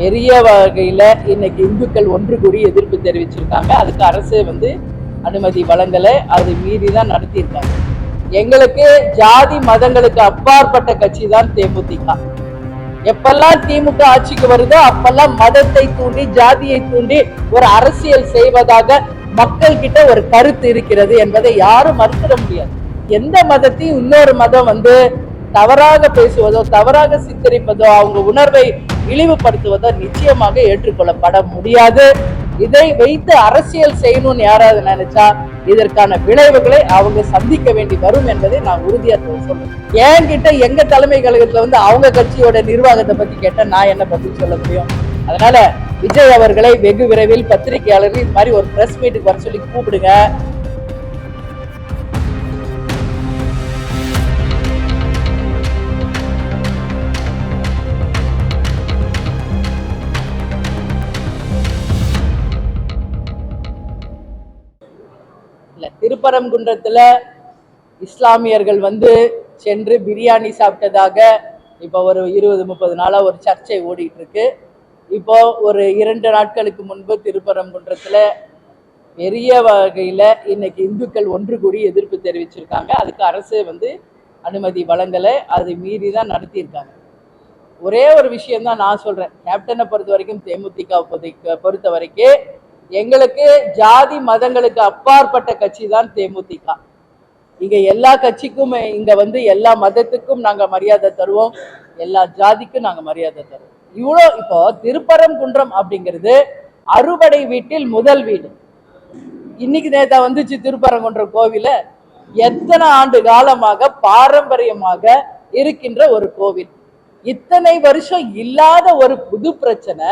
பெரிய வகையில இன்னைக்கு இந்துக்கள் ஒன்று கூடி எதிர்ப்பு தெரிவிச்சிருக்காங்க. அதுக்கு அரசு அனுமதி வழங்கலை, அது மீறி தான் நடத்தியிருக்காங்க. எங்களுக்கு ஜாதி மதங்களுக்கு அப்பாற்பட்ட கட்சி தான் தேமுதிக. எப்பெல்லாம் திமுக ஆட்சிக்கு வருதோ அப்பெல்லாம் மதத்தை தூண்டி ஜாதியை தூண்டி ஒரு அரசியல் செய்வதாக மக்கள் கிட்ட ஒரு கருத்து இருக்கிறது என்பதை யாரும் மறுத்திட முடியாது. எந்த மதத்தையும் இன்னொரு மதம் தவறாக பேசுவதோ தவறாக சித்தரிப்பதோ அவங்க உணர்வை இழிவுபடுத்துவதோ நிச்சயமாக ஏற்றுக்கொள்ளப்பட முடியாது. இதை வைத்து அரசியல் செய்யணும்னு யாராவது நினைச்சா இதற்கான விளைவுகளை அவங்க சந்திக்க வேண்டி வரும் என்பதை நான் உறுதியா சொல்றேன். என்கிட்ட எங்க தலைமை கழகத்துல அவங்க கட்சியோட நிர்வாகத்தை பத்தி கேட்டா நான் என்ன பதில் சொல்ல முடியும்? அதனால விஜய் அவர்களை வெகு விரைவில் பத்திரிகையாளர்கள் இது மாதிரி ஒரு பிரஸ் மீட்டுக்கு வர சொல்லி கூப்பிடுங்க. திருப்பரங்குன்றத்துல இஸ்லாமியர்கள் சென்று பிரியாணி சாப்பிட்டதாக இப்போ ஒரு 20-30 நாளா ஒரு சர்ச்சை ஓடிட்டு இருக்கு. இப்போ ஒரு 2 நாட்களுக்கு முன்பு திருப்பரங்குன்றத்துல பெரிய வகையில இன்னைக்கு இந்துக்கள் ஒன்று கூடி எதிர்ப்பு தெரிவிச்சிருக்காங்க. அதுக்கு அரசு அனுமதி வழங்கலை, அது மீறி தான் நடத்தியிருக்காங்க. ஒரே ஒரு விஷயம் தான் நான் சொல்றேன். கேப்டனை பொறுத்த வரைக்கும் தேமுதிக பொறுத்த வரைக்கும் எங்களுக்கு ஜாதி மதங்களுக்கு அப்பாற்பட்ட கட்சி தான் தேமுதிக. இங்க எல்லா கட்சிக்கும் இங்க எல்லா மதத்துக்கும் நாங்க மரியாதை தருவோம், எல்லா ஜாதிக்கும் நாங்க மரியாதை தருவோம். இப்போ திருப்பரங்குன்றம் அப்படிங்கிறது அறுபடை வீட்டில் முதல் வீடு. இன்னைக்கு நேத்தா திருப்பரங்குன்றம் கோவில எத்தனை ஆண்டு காலமாக பாரம்பரியமாக இருக்கின்ற ஒரு கோவில். இத்தனை வருஷம் இல்லாத ஒரு புது பிரச்சனை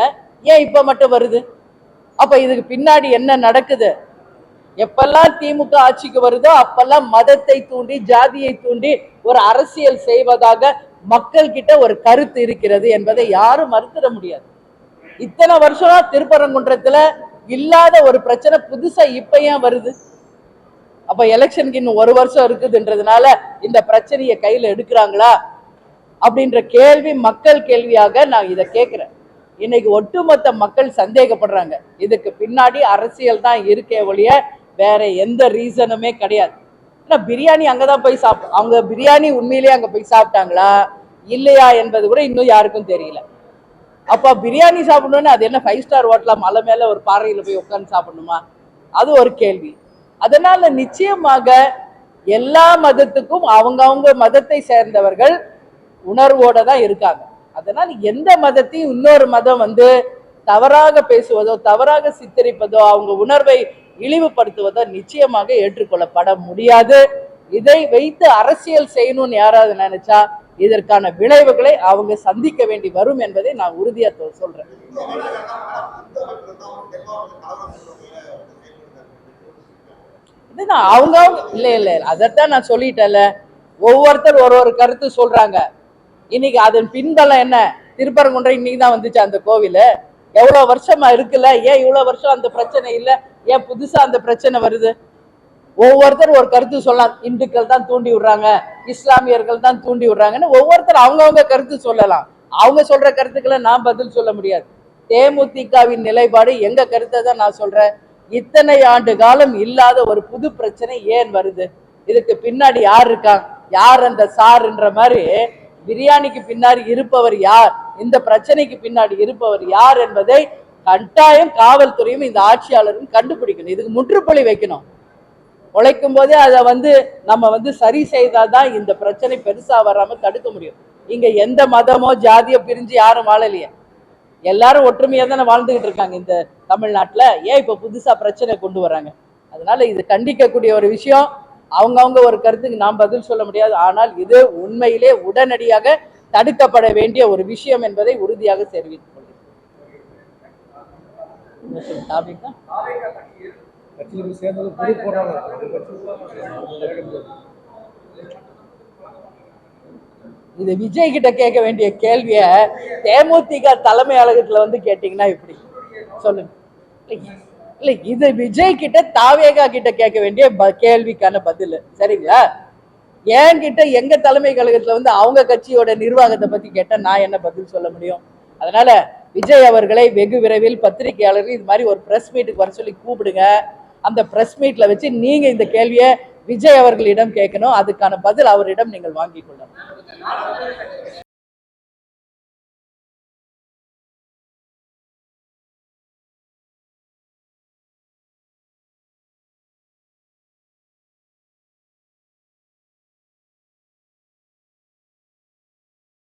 ஏன் இப்ப மட்டும் வருது? அப்ப இதுக்கு பின்னாடி என்ன நடக்குது? எப்பெல்லாம் திமுக ஆட்சிக்கு வருதோ அப்பெல்லாம் மதத்தை தூண்டி ஜாதியை தூண்டி ஒரு அரசியல் செய்வதாக மக்கள் கிட்ட ஒரு கருத்து இருக்கிறது என்பதை யாரும் மறுத்திட முடியாது. இத்தனை வருஷம் திருப்பரங்குன்றத்துல இல்லாத ஒரு பிரச்சனை புதுசா இப்ப ஏன் வருது? அப்ப எலெக்ஷனுக்கு இன்னும் 1 வருஷம் இருக்குதுன்றதுனால இந்த பிரச்சனையை கையில எடுக்கிறாங்களா அப்படின்ற கேள்வி மக்கள் கேள்வியாக நான் இதை கேட்கிறேன். இன்னைக்கு ஒட்டுமொத்த மக்கள் சந்தேகப்படுறாங்க. இதுக்கு பின்னாடி அரசியல் தான் இருக்கே ஒழிய வேற எந்த ரீசனுமே கிடையாது. பிரியாணி அங்கதான் போய் அவங்க பிரியாணி உண்மையிலேயே அங்க போய் சாப்பிட்டாங்களா இல்லையா என்பது கூட இன்னும் யாருக்கும் தெரியல. அப்ப பிரியாணி சாப்பிடணும்னு அது என்ன 5 ஸ்டார் ஹோட்டலா மலை மேல ஒரு பாறையில போய் உட்கார்ந்து சாப்பிடணுமா? அது ஒரு கேள்வி. அதனால நிச்சயமாக எல்லா மதத்துக்கும் அவங்க மதத்தை சேர்ந்தவர்கள் உணர்வோட தான் இருக்காங்க. அதனால எந்த மதத்தையும் இன்னொரு மதம் தவறாக பேசுவதோ தவறாக சித்தரிப்பதோ அவங்க உணர்வை இழிவுபடுத்துவதோ நிச்சயமாக ஏற்றுக்கொள்ளப்பட முடியாது. இதை வைத்து அரசியல் செய்யணும்னு யாராவது நினைச்சா இதற்கான விளைவுகளை அவங்க சந்திக்க வேண்டி வரும் என்பதை நான் உறுதியா சொல்றேன். இதுதான் அவங்க இல்ல அதைத்தான் நான் சொல்லிட்டேன்ல. ஒவ்வொருத்தர் ஒரு கருத்து சொல்றாங்க. இன்னைக்கு அதன் பின்பலம் என்ன? திருப்பரங்குன்றம் இன்னைக்கு தான் வந்துச்சு அந்த கோவில். எவ்வளவு வருஷமா இருக்குல்ல, ஏன் இவ்வளவு வருஷம் அந்த பிரச்சனை இல்லை? ஏன் புதுசா அந்த பிரச்சனை வருது? ஒவ்வொருத்தர் ஒரு கருத்து சொல்லலாம். இந்துக்கள் தான் தூண்டி விடுறாங்க, இஸ்லாமியர்கள் தான் தூண்டி விடுறாங்கன்னு ஒவ்வொருத்தர் அவங்கவுங்க கருத்து சொல்லலாம். அவங்க சொல்ற கருத்துக்களை நான் பதில் சொல்ல முடியாது. தேமுதிகவின் நிலைப்பாடு எங்க கருத்தை தான் நான் சொல்றேன். இத்தனை ஆண்டு காலம் இல்லாத ஒரு புது பிரச்சனை ஏன் வருது? இதுக்கு பின்னாடி யார் இருக்கா? யார் அந்த சார்ன்ற மாதிரி பிரியாணிக்கு பின்னாடி இருப்பவர் யார், இந்த பிரச்சனைக்கு பின்னாடி இருப்பவர் யார் என்பதை கட்டாயம் காவல்துறையும் இந்த ஆட்சியாளரும் கண்டுபிடிக்கணும். இதுக்கு முற்றுப்புள்ளி வைக்கணும். உழைக்கும் போதே அதை நம்ம சரி செய்தாதான் இந்த பிரச்சனை பெருசா வராம தடுக்க முடியும். இங்க எந்த மதமோ ஜாதியோ பிரிஞ்சு யாரும் வாழலையே, எல்லாரும் ஒற்றுமையா தானே வாழ்ந்துகிட்டு இருக்காங்க இந்த தமிழ்நாட்டுல. ஏன் இப்ப புதுசா பிரச்சனை கொண்டு வராங்க? அதனால இது கண்டிக்கக்கூடிய ஒரு விஷயம். அவங்கவுங்க ஒரு கருத்துக்கு நாம் பதில் சொல்ல முடியாது. ஆனால் இது உண்மையிலே உடனடியாக தடுக்கப்பட வேண்டிய ஒரு விஷயம் என்பதை உறுதியாக தெரிவித்துக் கொள்கிறேன். இது விஜய் கிட்ட கேட்க வேண்டிய கேள்விய தேமுதிக தலைமை அலுவலகத்துல கேட்டீங்கன்னா இப்படி சொல்லுங்க. இல்ல, இது விஜய் கிட்ட தாவேகா கிட்ட கேட்க வேண்டிய கேள்விக்கான பதில். சரிங்களா? என்கிட்ட எங்க தலைமை கழகத்துல அவங்க கட்சியோட நிர்வாகத்தை பத்தி கேட்டா நான் என்ன பதில் சொல்ல முடியும்? அதனால விஜய் அவர்களை வெகு விரைவில் பத்திரிகையாளர்கள் இது மாதிரி ஒரு பிரஸ் மீட்டுக்கு வர சொல்லி கூப்பிடுங்க. அந்த பிரஸ் மீட்ல வச்சு நீங்க இந்த கேள்வியை விஜய் அவர்களிடம் கேட்கணும். அதுக்கான பதில் அவரிடம் நீங்கள் வாங்கிக் கொள்ளணும்.